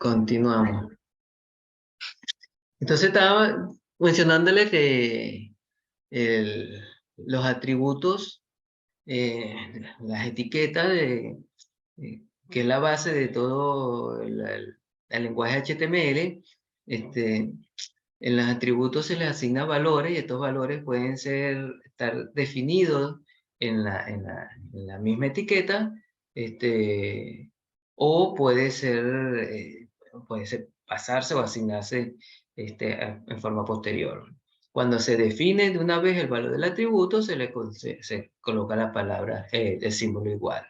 Continuamos. Entonces estaba mencionándole que los atributos, las etiquetas, que es la base de todo el lenguaje HTML, en los atributos se les asigna valores y estos valores pueden estar definidos en la misma etiqueta, o puede ser pasarse o asignarse en forma posterior. Cuando se define de una vez el valor del atributo, se coloca la palabra, el símbolo igual.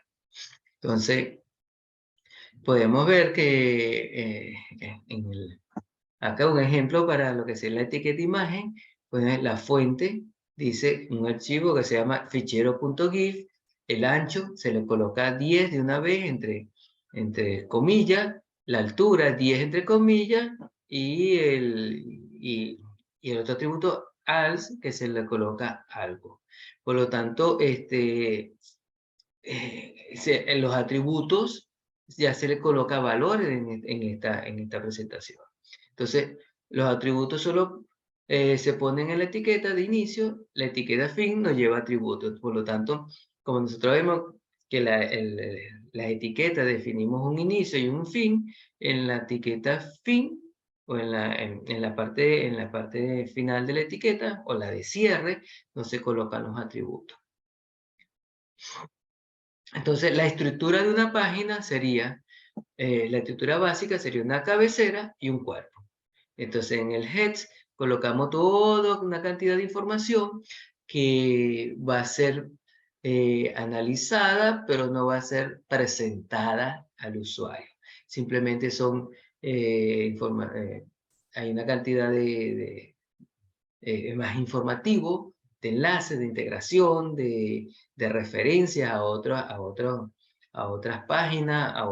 Entonces, podemos ver que acá un ejemplo para lo que es la etiqueta imagen, pues la fuente dice un archivo que se llama fichero.gif, el ancho se le coloca 10 de una vez entre comillas, la altura 10 entre comillas y el otro atributo als que se le coloca algo. Por lo tanto, en los atributos ya se le coloca valores en esta presentación. Entonces, los atributos solo se ponen en la etiqueta de inicio, la etiqueta fin no lleva atributos. Por lo tanto, como nosotros vemos que las etiquetas definimos un inicio y un fin, en la etiqueta fin o en la parte final de la etiqueta o la de cierre, no se colocan los atributos. Entonces, la estructura de una página sería, la estructura básica sería una cabecera y un cuerpo. Entonces, en el heads colocamos toda una cantidad de información que va a ser analizada, pero no va a ser presentada al usuario. Simplemente hay una cantidad más informativo, de enlaces, de integración, de referencias a otras páginas, a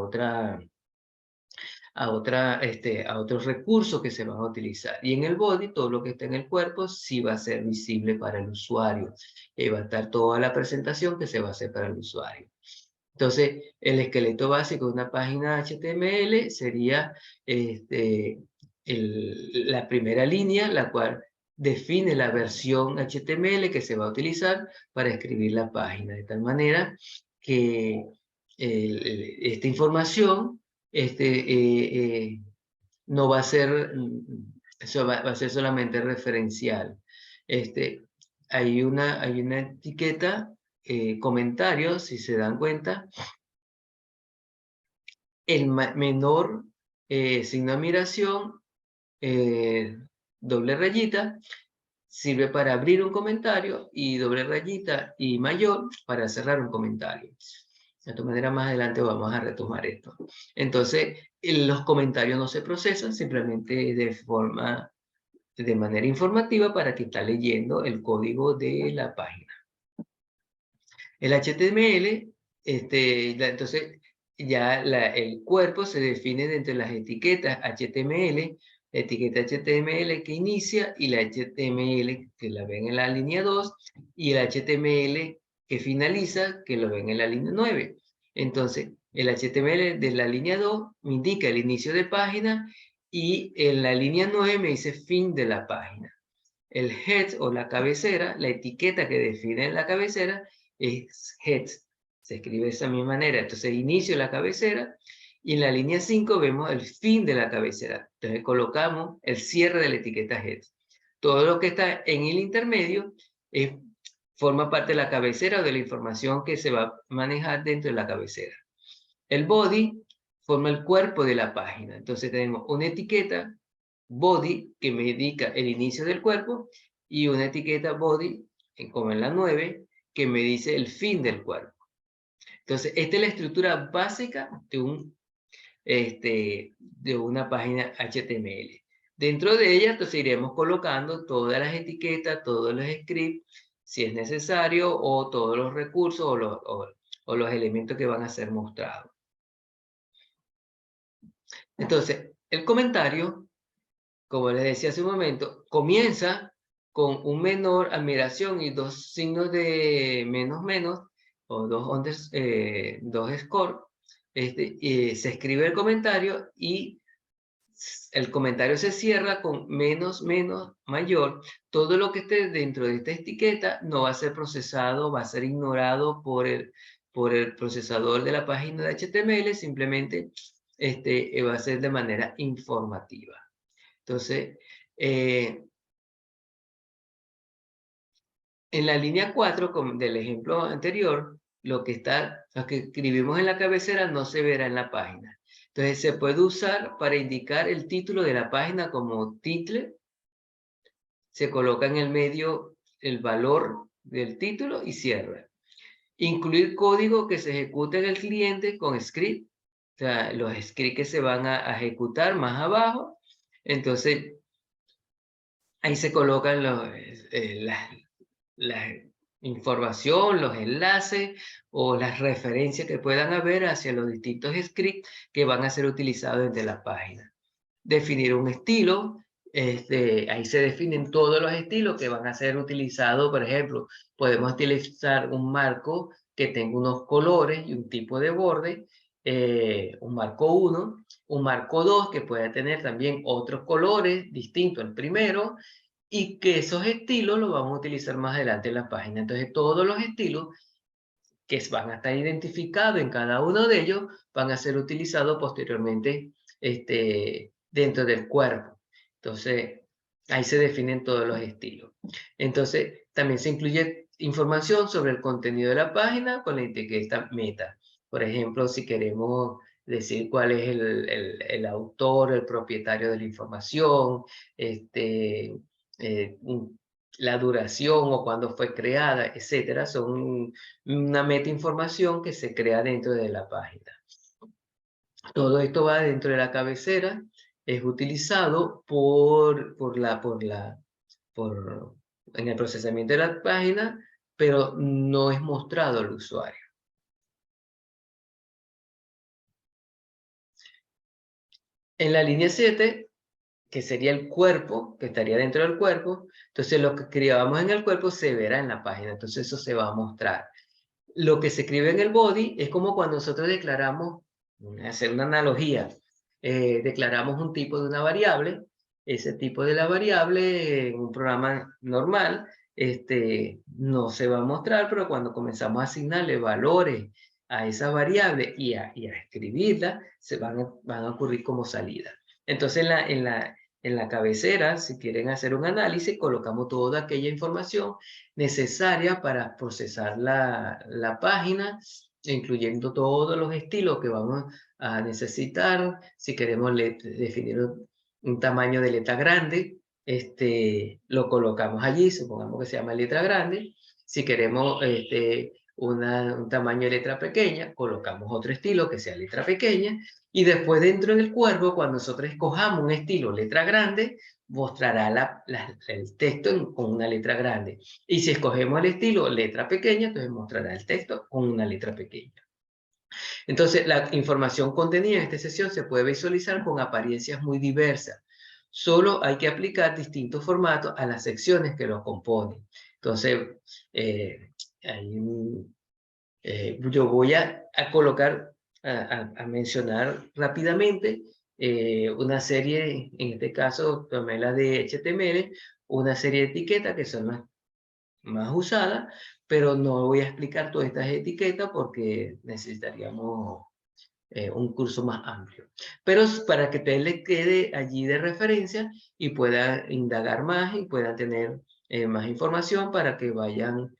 otros recursos que se van a utilizar. Y en el body, todo lo que está en el cuerpo sí va a ser visible para el usuario. Y va a estar toda la presentación que se va a hacer para el usuario. Entonces, el esqueleto básico de una página HTML sería la primera línea, la cual define la versión HTML que se va a utilizar para escribir la página, de tal manera que esta información no va a ser, eso va a ser solamente referencial. Hay una etiqueta, comentarios, si se dan cuenta, el menor signo de admiración, doble rayita, sirve para abrir un comentario y doble rayita y mayor para cerrar un comentario. De esta manera más adelante vamos a retomar esto. Entonces, los comentarios no se procesan, simplemente de manera informativa para que está leyendo el código de la página. El HTML, entonces ya el cuerpo se define dentro de las etiquetas HTML, la etiqueta HTML que inicia y la HTML que la ven en la línea 2 y el HTML que finaliza que lo ven en la línea 9. Entonces, el HTML de la línea 2 me indica el inicio de página y en la línea 9 me dice fin de la página. El head o la cabecera, la etiqueta que define la cabecera es head. Se escribe de esa misma manera. Entonces, inicio de la cabecera y en la línea 5 vemos el fin de la cabecera. Entonces, colocamos el cierre de la etiqueta head. Todo lo que está en el intermedio forma parte de la cabecera o de la información que se va a manejar dentro de la cabecera. El body forma el cuerpo de la página. Entonces, tenemos una etiqueta body, que me indica el inicio del cuerpo, y una etiqueta body, como en la 9, que me dice el fin del cuerpo. Entonces, esta es la estructura básica de una página HTML. Dentro de ella, entonces iremos colocando todas las etiquetas, todos los scripts, si es necesario, o todos los recursos o los elementos que van a ser mostrados. Entonces, el comentario, como les decía hace un momento, comienza con un menor, admiración y dos signos de menos, o dos score. Se escribe el comentario y el comentario se cierra con menos, menos, mayor. Todo lo que esté dentro de esta etiqueta no va a ser procesado, va a ser ignorado por el procesador de la página de HTML, simplemente va a ser de manera informativa. Entonces, en la línea 4 del ejemplo anterior, lo que escribimos en la cabecera no se verá en la página. Entonces se puede usar para indicar el título de la página como title. Se coloca en el medio el valor del título y cierra. Incluir código que se ejecute en el cliente con script. O sea, los scripts que se van a ejecutar más abajo. Entonces, ahí se colocan la información, los enlaces o las referencias que puedan haber hacia los distintos scripts que van a ser utilizados desde la página. Definir un estilo, ahí se definen todos los estilos que van a ser utilizados. Por ejemplo, podemos utilizar un marco que tenga unos colores y un tipo de borde, un marco 1, un marco 2 que pueda tener también otros colores distintos al primero, y que esos estilos los vamos a utilizar más adelante en la página. Entonces, todos los estilos que van a estar identificados en cada uno de ellos van a ser utilizados posteriormente dentro del cuerpo. Entonces, ahí se definen todos los estilos. Entonces, también se incluye información sobre el contenido de la página con la etiqueta meta. Por ejemplo, si queremos decir cuál es el autor, el propietario de la información, la duración o cuándo fue creada, etcétera, son una metainformación que se crea dentro de la página. Todo esto va dentro de la cabecera, es utilizado en el procesamiento de la página, pero no es mostrado al usuario. En la línea 7, que sería el cuerpo, que estaría dentro del cuerpo, entonces lo que escribamos en el cuerpo se verá en la página, entonces eso se va a mostrar. Lo que se escribe en el body es como cuando nosotros declaramos, hacer una analogía, declaramos un tipo de una variable, ese tipo de la variable en un programa normal no se va a mostrar, pero cuando comenzamos a asignarle valores a esa variable y a escribirla, van a ocurrir como salida. Entonces en la cabecera, si quieren hacer un análisis, colocamos toda aquella información necesaria para procesar la página, incluyendo todos los estilos que vamos a necesitar. Si queremos definir un tamaño de letra grande, lo colocamos allí, supongamos que se llama letra grande. Si queremos un tamaño de letra pequeña, colocamos otro estilo que sea letra pequeña. Y después dentro del cuerpo, cuando nosotros escojamos un estilo letra grande, mostrará el texto con una letra grande. Y si escogemos el estilo letra pequeña, entonces mostrará el texto con una letra pequeña. Entonces, la información contenida en esta sesión se puede visualizar con apariencias muy diversas. Solo hay que aplicar distintos formatos a las secciones que lo componen. Entonces, yo voy a colocar, a mencionar rápidamente una serie, en este caso tomé la de HTML, una serie de etiquetas que son las más usadas, pero no voy a explicar todas estas etiquetas porque necesitaríamos un curso más amplio. Pero para que te les quede allí de referencia y puedan indagar más y puedan tener más información para que vayan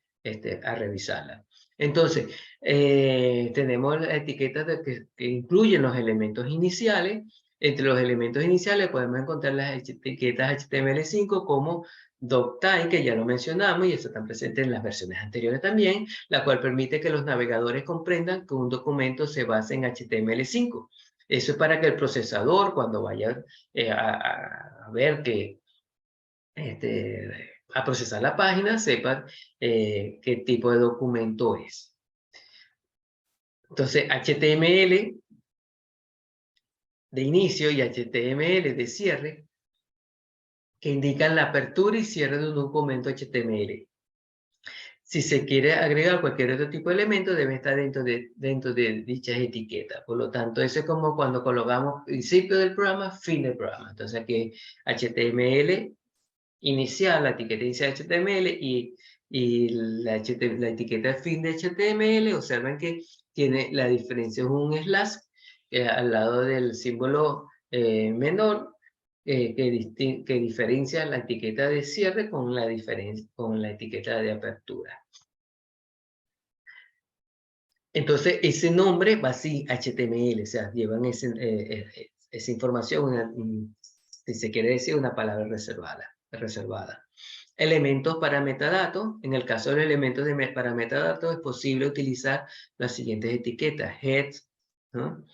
a revisarla. Entonces, tenemos etiquetas que incluyen los elementos iniciales. Entre los elementos iniciales podemos encontrar las etiquetas HTML5 como doctype, que ya lo mencionamos y eso está presente en las versiones anteriores también, la cual permite que los navegadores comprendan que un documento se basa en HTML5. Eso es para que el procesador, cuando vaya a ver que a procesar la página, sepa qué tipo de documento es. Entonces, HTML de inicio y HTML de cierre, que indican la apertura y cierre de un documento HTML. Si se quiere agregar cualquier otro tipo de elemento, debe estar dentro de dichas etiquetas. Por lo tanto, eso es como cuando colocamos principio del programa, fin del programa. Entonces aquí HTML inicial, la etiqueta inicial de HTML y la etiqueta fin de HTML. Observen que tiene la diferencia, es un slash al lado del símbolo menor que diferencia la etiqueta de cierre con la etiqueta de apertura. Entonces, ese nombre va así, HTML, o sea, llevan esa información, si se quiere decir, una palabra reservada. Elementos para metadatos. En el caso de los elementos para metadatos, es posible utilizar las siguientes etiquetas. Head, ¿no?,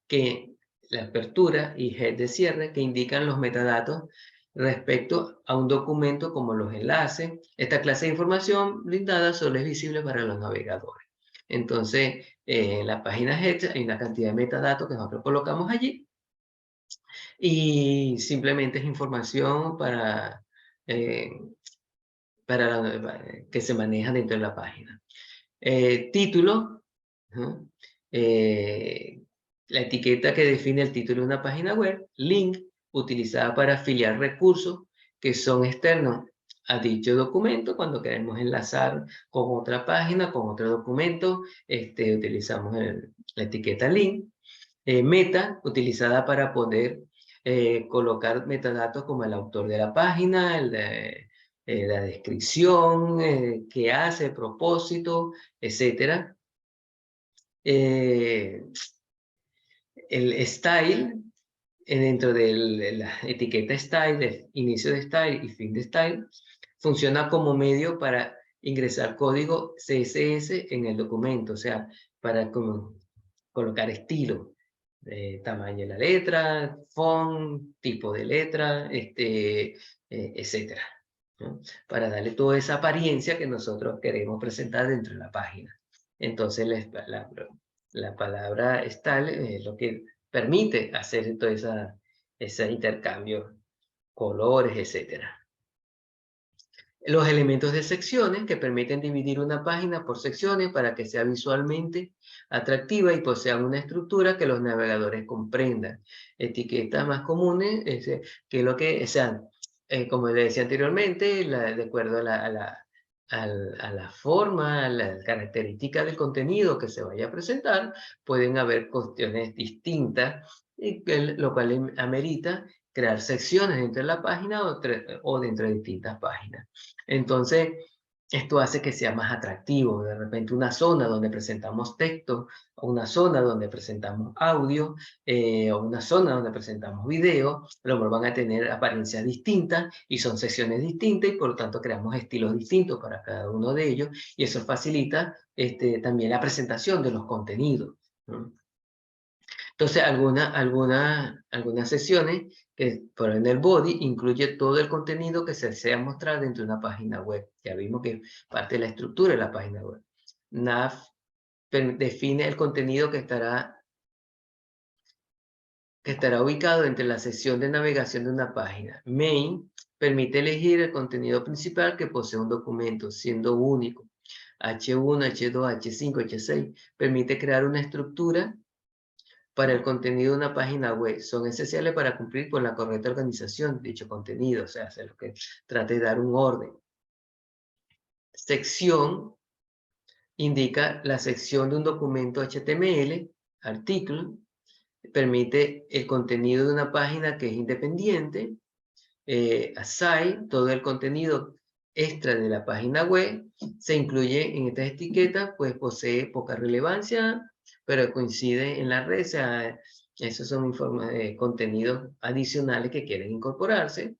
que la apertura, y head de cierre, que indican los metadatos respecto a un documento como los enlaces. Esta clase de información blindada solo es visible para los navegadores. Entonces, en la página head hay una cantidad de metadatos que nosotros colocamos allí y simplemente es información eh, que se maneja dentro de la página. Título, ¿no?, la etiqueta que define el título de una página web. Link, utilizada para afiliar recursos que son externos a dicho documento. Cuando queremos enlazar con otra página, con otro documento, utilizamos la etiqueta link. Meta, utilizada para poder colocar metadatos como el autor de la página, la descripción, qué hace, el propósito, etc. El style, dentro de la etiqueta style, de inicio de style y fin de style, funciona como medio para ingresar código CSS en el documento, o sea, para colocar estilo, tamaño de la letra, font, tipo de letra, etcétera, ¿no?, para darle toda esa apariencia que nosotros queremos presentar dentro de la página. Entonces, la palabra style es lo que permite hacer todo ese intercambio, colores, etcétera. Los elementos de secciones, que permiten dividir una página por secciones para que sea visualmente atractiva y posean una estructura que los navegadores comprendan. Etiquetas más comunes, que lo que sean, como le decía anteriormente, de acuerdo a la forma, a la característica del contenido que se vaya a presentar, pueden haber cuestiones distintas, lo cual amerita crear secciones dentro de la página o dentro de distintas páginas. Entonces, esto hace que sea más atractivo. De repente, una zona donde presentamos texto, o una zona donde presentamos audio, o una zona donde presentamos video, a lo mejor van a tener apariencias distintas y son secciones distintas y por lo tanto creamos estilos distintos para cada uno de ellos y eso facilita también la presentación de los contenidos, ¿no? Entonces, algunas sesiones que ponen el body incluye todo el contenido que se desea mostrar dentro de una página web. Ya vimos que parte de la estructura de la página web. Nav define el contenido que estará ubicado entre la sección de navegación de una página. Main permite elegir el contenido principal que posee un documento, siendo único. H1, H2, H5, H6 permite crear una estructura para el contenido de una página web. Son esenciales para cumplir con la correcta organización de dicho contenido, o sea, hacer lo que trate de dar un orden. Sección indica la sección de un documento HTML, artículo, permite el contenido de una página que es independiente. Aside, todo el contenido extra de la página web se incluye en estas etiquetas, pues posee poca relevancia, pero coincide en la red. O sea, esos son contenidos adicionales que quieren incorporarse.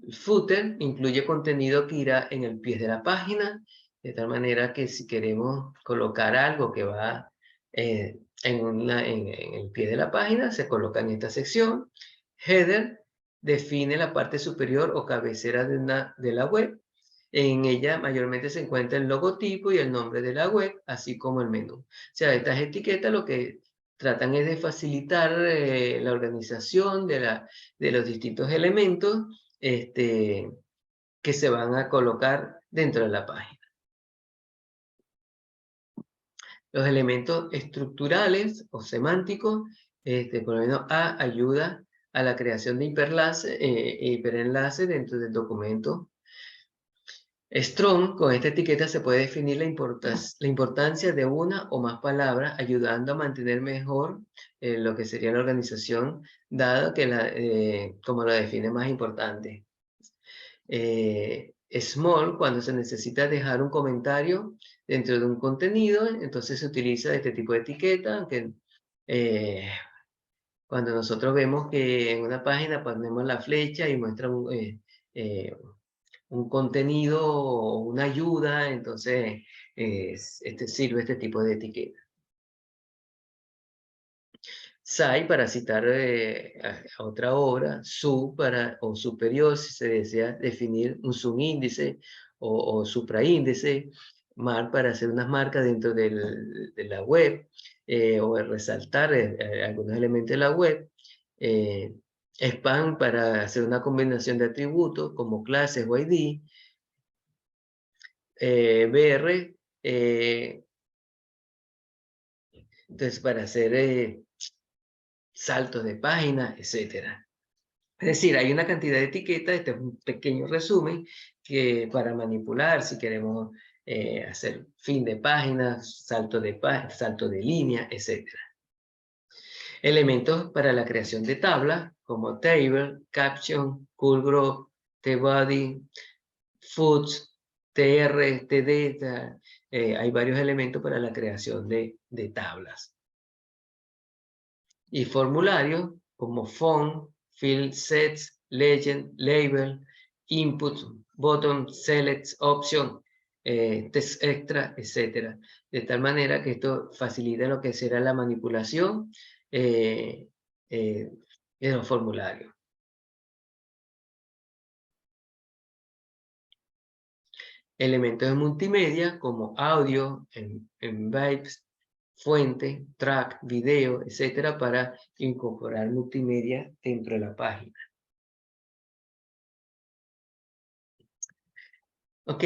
El footer incluye contenido que irá en el pie de la página, de tal manera que si queremos colocar algo que va en el pie de la página, se coloca en esta sección. Header define la parte superior o cabecera de la web. En ella mayormente se encuentra el logotipo y el nombre de la web, así como el menú. O sea, estas etiquetas lo que tratan es de facilitar la organización de los distintos elementos que se van a colocar dentro de la página. Los elementos estructurales o semánticos, por lo menos A ayuda a la creación de hiperenlace dentro del documento. Strong, con esta etiqueta se puede definir la importancia de una o más palabras, ayudando a mantener mejor lo que sería la organización, dado que como la define más importante. Small, cuando se necesita dejar un comentario dentro de un contenido, entonces se utiliza este tipo de etiqueta, aunque cuando nosotros vemos que en una página ponemos la flecha y muestra un contenido o una ayuda, entonces sirve este tipo de etiqueta. Sai para citar a otra obra, su o superior si se desea definir un subíndice o supraíndice, mar para hacer unas marcas dentro de la web o resaltar algunos elementos de la web, eh, span para hacer una combinación de atributos como clases o ID, BR, entonces para hacer saltos de página, etcétera. Es decir, hay una cantidad de etiquetas, este es un pequeño resumen, que para manipular, si queremos hacer fin de página, salto de línea, etcétera. Elementos para la creación de tablas, como table, caption, cool group, tbody, foots, tr, td, hay varios elementos para la creación de tablas. Y formularios como font, field sets, legend, label, input, button, select, option, text extra, etc. De tal manera que esto facilita lo que será la manipulación de los formularios. Elementos de multimedia como audio, vibes, fuente, track, video, etcétera, para incorporar multimedia dentro de la página. Ok,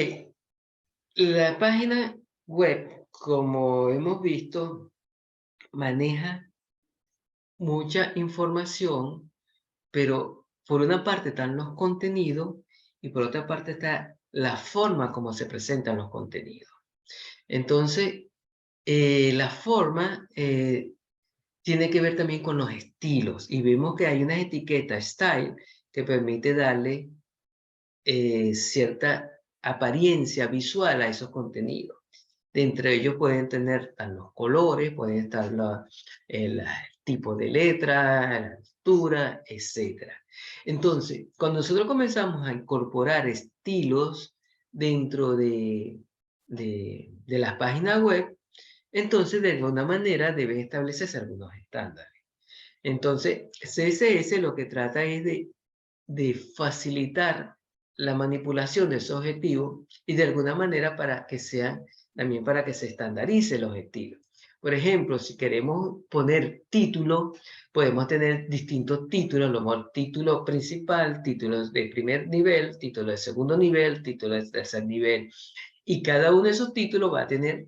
la página web, como hemos visto, maneja mucha información, pero por una parte están los contenidos y por otra parte está la forma como se presentan los contenidos. Entonces, la forma tiene que ver también con los estilos y vemos que hay una etiqueta style que permite darle cierta apariencia visual a esos contenidos. De entre ellos pueden tener los colores, pueden estar el tipo de letra, la altura, etc. Entonces, cuando nosotros comenzamos a incorporar estilos dentro de las páginas web, entonces de alguna manera deben establecerse algunos estándares. Entonces, CSS lo que trata es de facilitar la manipulación de esos objetivos y de alguna manera también para que se estandarice los estilos. Por ejemplo, si queremos poner título, podemos tener distintos títulos, lo mejor título principal, títulos de primer nivel, título de segundo nivel, título de tercer nivel. Y cada uno de esos títulos va a tener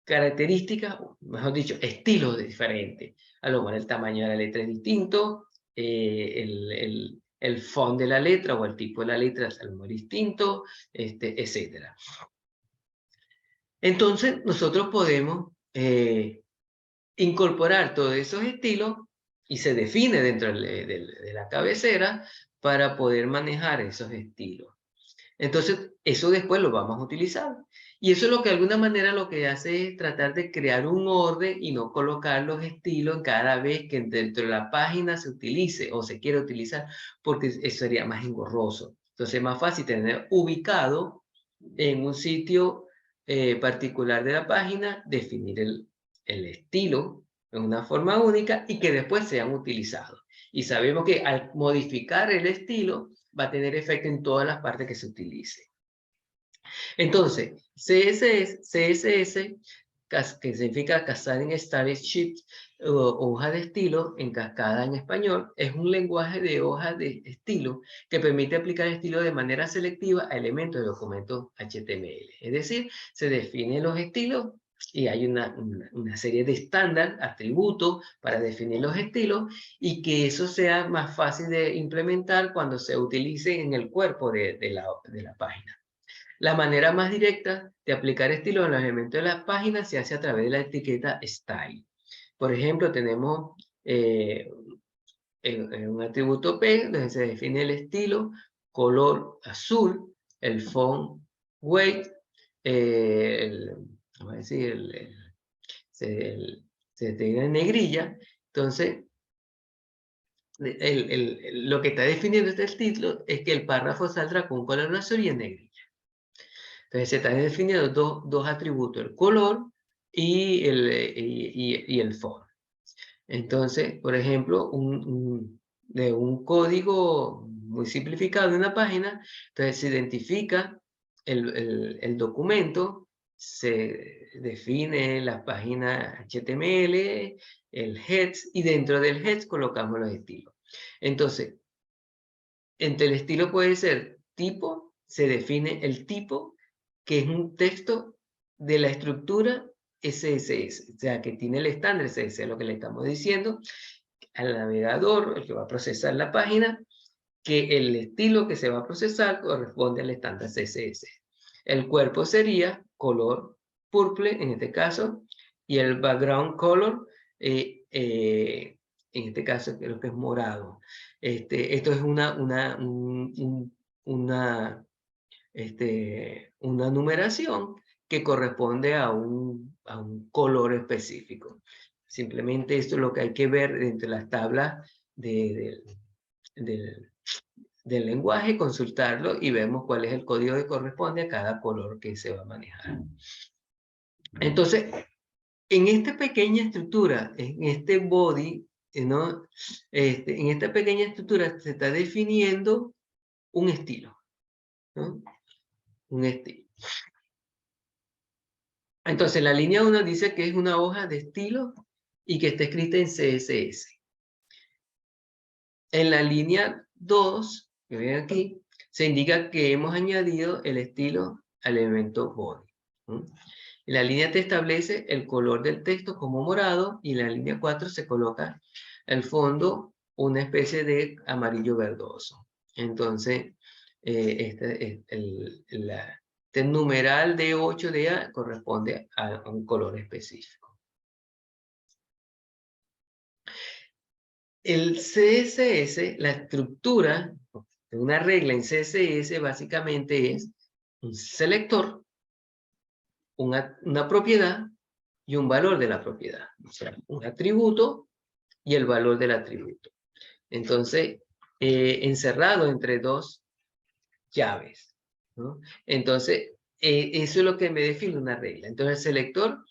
características, mejor dicho, estilos diferentes. A lo mejor el tamaño de la letra es distinto, el font de la letra o el tipo de la letra es a lo mejor distinto, etc. Entonces, nosotros podemos incorporar todos esos estilos y se define dentro de la cabecera para poder manejar esos estilos. Entonces, eso después lo vamos a utilizar. Y eso es lo que de alguna manera lo que hace es tratar de crear un orden y no colocar los estilos cada vez que dentro de la página se utilice o se quiere utilizar, porque eso sería más engorroso. Entonces es más fácil tener ubicado en un sitio particular de la página, definir el estilo en una forma única y que después sean utilizados. Y sabemos que al modificar el estilo, va a tener efecto en todas las partes que se utilice. Entonces, CSS, que significa Cascading Style Sheet, hoja de estilo en cascada en español, es un lenguaje de hoja de estilo que permite aplicar estilo de manera selectiva a elementos de documentos HTML. Es decir, se definen los estilos y hay una serie de estándar, atributos para definir los estilos y que eso sea más fácil de implementar cuando se utilice en el cuerpo de la página. La manera más directa de aplicar estilos en los elementos de la página se hace a través de la etiqueta Style. Por ejemplo, tenemos un atributo P, donde se define el estilo, color azul, el font weight, vamos a decir, se tiene en negrilla. Entonces, lo que está definiendo este estilo es que el párrafo saldrá con un color azul y en negrilla. Entonces, se están definiendo dos atributos, el color y el font. Entonces, por ejemplo, de un código muy simplificado de una página, entonces se identifica el documento, se define la página HTML, el heads, y dentro del heads colocamos los estilos. Entonces, entre el estilo puede ser tipo, se define el tipo, que es un texto de la estructura CSS, o sea, que tiene el estándar CSS, lo que le estamos diciendo al navegador, el que va a procesar la página, que el estilo que se va a procesar corresponde al estándar CSS. El cuerpo sería color purple, en este caso, y el background color, en este caso creo que es morado. Esto es una numeración que corresponde a un color específico. Simplemente esto es lo que hay que ver entre las tablas del lenguaje, consultarlo y vemos cuál es el código que corresponde a cada color que se va a manejar. Entonces, en esta pequeña estructura, en este body, ¿no? En esta pequeña estructura se está definiendo un estilo, ¿no? Un estilo. Entonces, la línea 1 dice que es una hoja de estilo y que está escrita en CSS. En la línea 2, que ven aquí, se indica que hemos añadido el estilo al elemento body. En la línea 3 establece el color del texto como morado y en la línea 4 se coloca el fondo una especie de amarillo verdoso. Entonces, este numeral D8 de A corresponde a un color específico. El CSS, la estructura de una regla en CSS básicamente es un selector, una propiedad y un valor de la propiedad. O sea, un atributo y el valor del atributo. Entonces, encerrado entre dos llaves, ¿no? Entonces, eso es lo que me define una regla. Entonces, el selector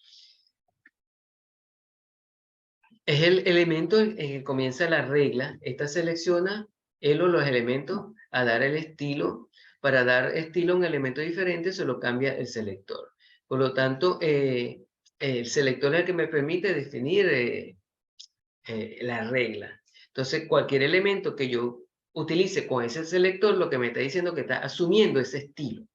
es el elemento en que comienza la regla. Esta selecciona él o los elementos a dar el estilo. Para dar estilo a un elemento diferente, solo cambia el selector. Por lo tanto, el selector es el que me permite definir la regla. Entonces, cualquier elemento que yo utilice con ese selector, lo que me está diciendo es que está asumiendo ese estilo.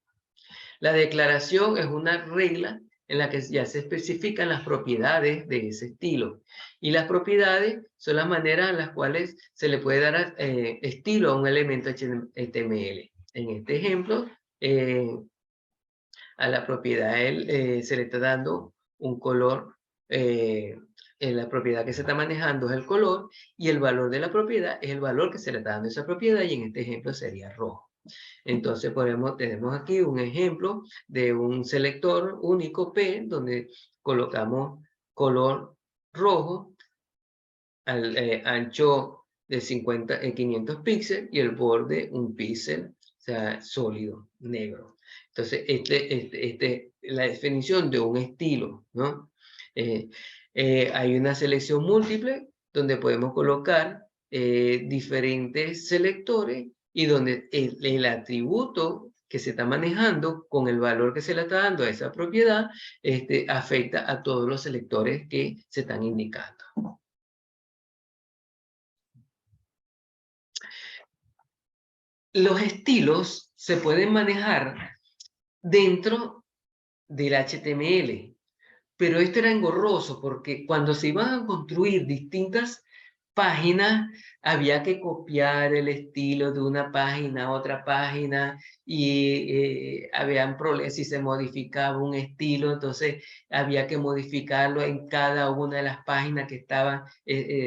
La declaración es una regla en la que ya se especifican las propiedades de ese estilo. Y las propiedades son las maneras en las cuales se le puede dar estilo a un elemento HTML. En este ejemplo, a la propiedad se le está dando un color, la propiedad que se está manejando es el color y el valor de la propiedad es el valor que se le está dando a esa propiedad y en este ejemplo sería rojo. Entonces tenemos aquí un ejemplo de un selector único P donde colocamos color rojo al ancho de 500 píxeles y el borde un píxel, o sea, sólido, negro. Entonces, la definición de un estilo, ¿no? Hay una selección múltiple donde podemos colocar diferentes selectores y donde el atributo que se está manejando con el valor que se le está dando a esa propiedad afecta a todos los selectores que se están indicando. Los estilos se pueden manejar dentro del HTML, pero esto era engorroso porque cuando se iban a construir distintas páginas, había que copiar el estilo de una página a otra página y habían problemas si se modificaba un estilo, entonces había que modificarlo en cada una de las páginas que estaban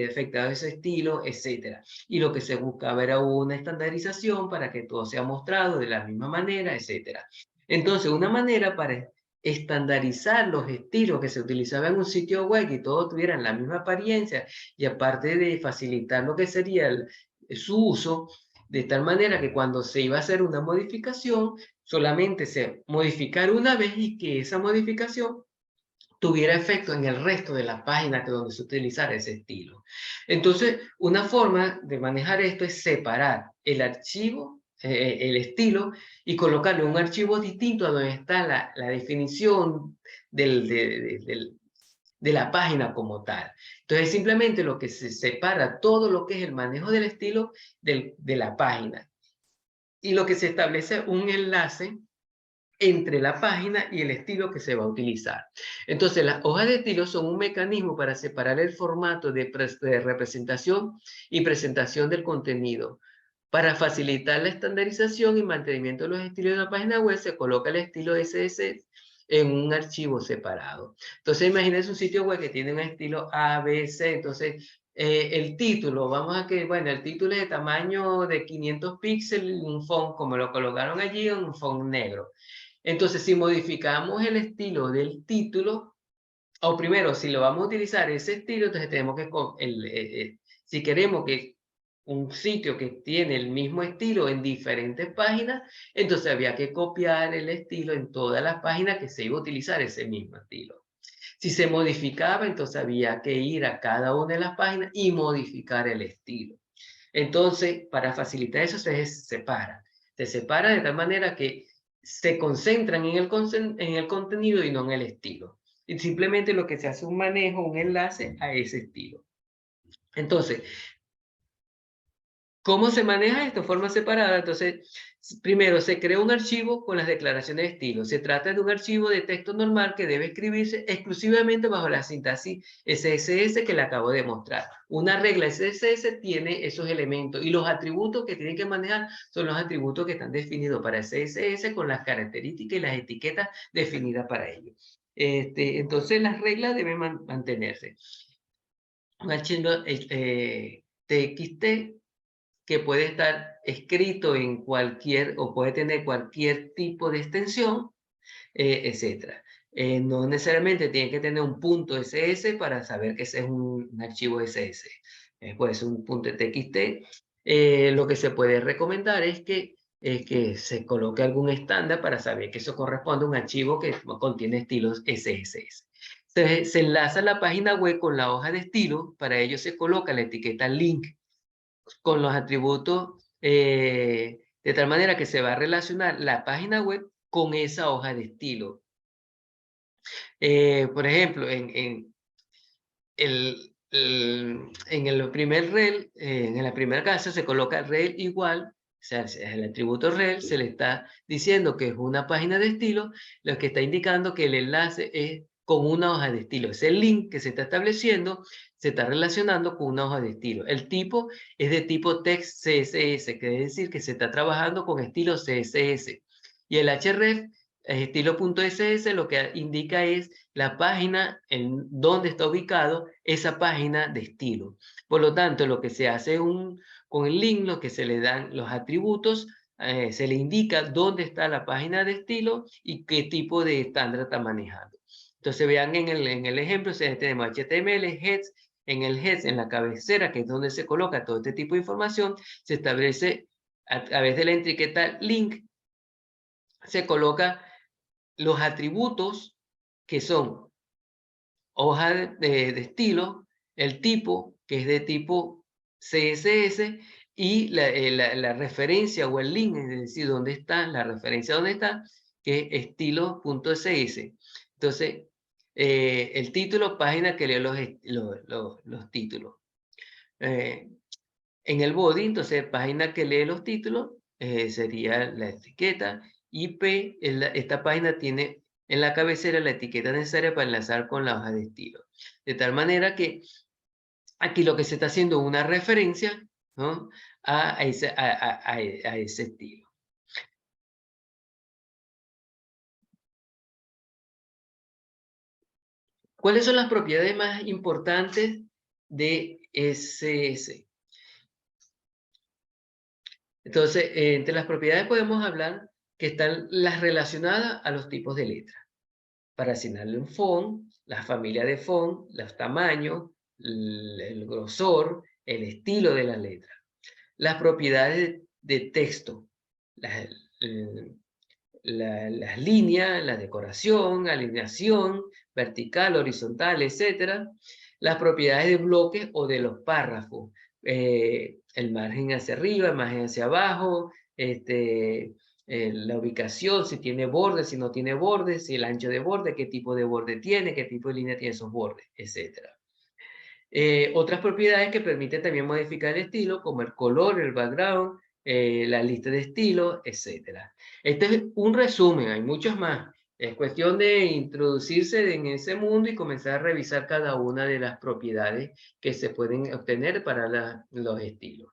afectadas a ese estilo, etcétera. Y lo que se buscaba era una estandarización para que todo sea mostrado de la misma manera, etcétera. Entonces, una manera para estandarizar los estilos que se utilizaban en un sitio web y todos tuvieran la misma apariencia y aparte de facilitar lo que sería su uso, de tal manera que cuando se iba a hacer una modificación, solamente se modificar una vez y que esa modificación tuviera efecto en el resto de las páginas que donde se utilizara ese estilo. Entonces, una forma de manejar esto es separar el archivo, el estilo, y colocarlo en un archivo distinto a donde está la definición de la página como tal. Entonces, simplemente lo que se separa todo lo que es el manejo del estilo de la página. Y lo que se establece un enlace entre la página y el estilo que se va a utilizar. Entonces, las hojas de estilo son un mecanismo para separar el formato de representación y presentación del contenido. Para facilitar la estandarización y mantenimiento de los estilos de la página web, se coloca el estilo CSS en un archivo separado. Entonces, imagínense un sitio web que tiene un estilo A, B, C. Entonces, el título, vamos a que, bueno, el título es de tamaño de 500 píxeles, un font, como lo colocaron allí, un font negro. Entonces, si modificamos el estilo del título, o primero, si lo vamos a utilizar ese estilo, entonces tenemos que, si queremos que un sitio que tiene el mismo estilo en diferentes páginas, entonces había que copiar el estilo en todas las páginas que se iba a utilizar ese mismo estilo. Si se modificaba, entonces había que ir a cada una de las páginas y modificar el estilo. Entonces, para facilitar eso, se separa. Se separa de tal manera que se concentran en el contenido y no en el estilo. Y simplemente lo que se hace es un manejo, un enlace a ese estilo. Entonces, ¿cómo se maneja esto? De forma separada. Entonces, primero se crea un archivo con las declaraciones de estilo. Se trata de un archivo de texto normal que debe escribirse exclusivamente bajo la sintaxis SSS que le acabo de mostrar. Una regla SSS tiene esos elementos y los atributos que tienen que manejar son los atributos que están definidos para SSS con las características y las etiquetas definidas para ello. Entonces, las reglas deben mantenerse. Un archivo TXT que puede estar escrito en cualquier o puede tener cualquier tipo de extensión, etcétera. No necesariamente tiene que tener un punto SS para saber que ese es un archivo SS. Puede ser un punto TXT. Lo que se puede recomendar es que se coloque algún estándar para saber que eso corresponde a un archivo que contiene estilos SSS. Se enlaza la página web con la hoja de estilo. Para ello se coloca la etiqueta link con los atributos de tal manera que se va a relacionar la página web con esa hoja de estilo. Por ejemplo, en el primer rel, en la primera casa se coloca rel igual, o sea, el atributo rel se le está diciendo que es una página de estilo, lo que está indicando que el enlace es con una hoja de estilo. Es el link que se está estableciendo, se está relacionando con una hoja de estilo. El tipo es de tipo text CSS, que es decir que se está trabajando con estilo CSS. Y el href, estilo.ss, lo que indica es la página en donde está ubicado esa página de estilo. Por lo tanto, lo que se hace con el link, lo que se le dan los atributos, se le indica dónde está la página de estilo y qué tipo de estándar está manejando. Entonces vean en el ejemplo, tenemos HTML, heads, en el heads, en la cabecera, que es donde se coloca todo este tipo de información, se establece a través de la etiqueta link, se coloca los atributos que son hoja de estilo, el tipo, que es de tipo CSS, y la referencia o el link, es decir, dónde está, la referencia dónde está, que es estilo.cs. Entonces, el título, página que lee los títulos. En el body, entonces, página que lee los títulos, sería la etiqueta. IP, esta página tiene en la cabecera la etiqueta necesaria para enlazar con la hoja de estilo. De tal manera que aquí lo que se está haciendo es una referencia, ¿no?, a ese estilo. ¿Cuáles son las propiedades más importantes de SS? Entonces, entre las propiedades podemos hablar que están las relacionadas a los tipos de letra. Para asignarle un font, la familia de font, los tamaños, el grosor, el estilo de la letra. Las propiedades de texto, las, las líneas, la decoración, alineación, vertical, horizontal, etcétera. Las propiedades de bloques o de los párrafos, el margen hacia arriba, el margen hacia abajo, la ubicación, si tiene bordes, si no tiene bordes, si el ancho de borde, qué tipo de borde tiene, qué tipo de línea tiene esos bordes, etcétera. Otras propiedades que permiten también modificar el estilo, como el color, el background, la lista de estilos, etc. Este es un resumen, hay muchos más. Es cuestión de introducirse en ese mundo y comenzar a revisar cada una de las propiedades que se pueden obtener para los estilos.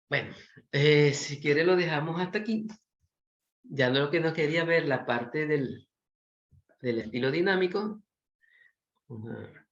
Bueno, si quiere lo dejamos hasta aquí. Ya no lo que nos quería ver la parte del estilo dinámico. Vamos a ver.